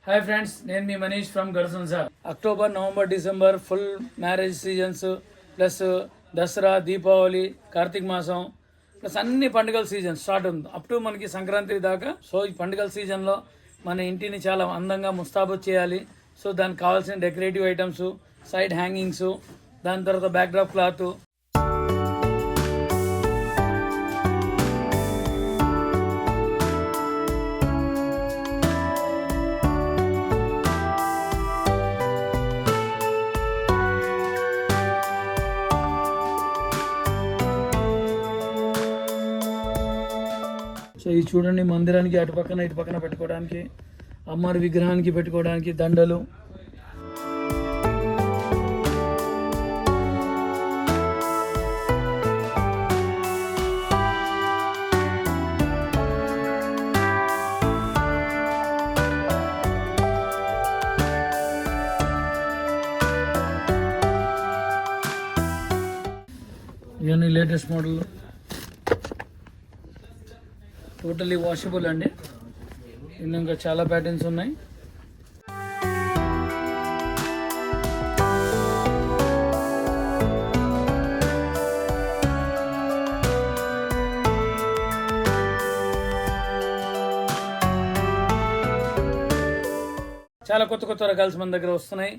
Hi friends, నేను మీ Manish from గర్సన్సా. October, November, December full marriage seasons, plus Dasara, Deepavali, Karthika మాసం, ప్లస్ అన్ని పండుగల సీజన్ స్టార్ట్ ఉంది అప్ టు మనకి సంక్రాంతి దాకా. సో ఈ పండుగల సీజన్లో మన ఇంటిని చాలా అందంగా ముస్తాబు చేయాలి. సో దానికి కావాల్సిన డెకరేటివ్ ఐటమ్స్, సైడ్ హ్యాంగింగ్స్, దాని తర్వాత బ్యాక్డ్రాప్ క్లాత్. సో ఇది చూడండి, మందిరానికి అటు పక్కన ఇటు పక్కన పెట్టుకోవడానికి, అమ్మవారి విగ్రహానికి పెట్టుకోవడానికి దండలు. ఇవన్నీ లేటెస్ట్ మోడల్, టోటలీ వాషబుల్ అండి. ఇంకా చాలా ప్యాటర్న్స్ ఉన్నాయి. చాలా కొత్త కొత్త రకాల్స్ మన దగ్గర వస్తున్నాయి.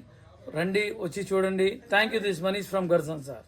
రండి, వచ్చి చూడండి. Thank you. This Manish from గర్సన్సా.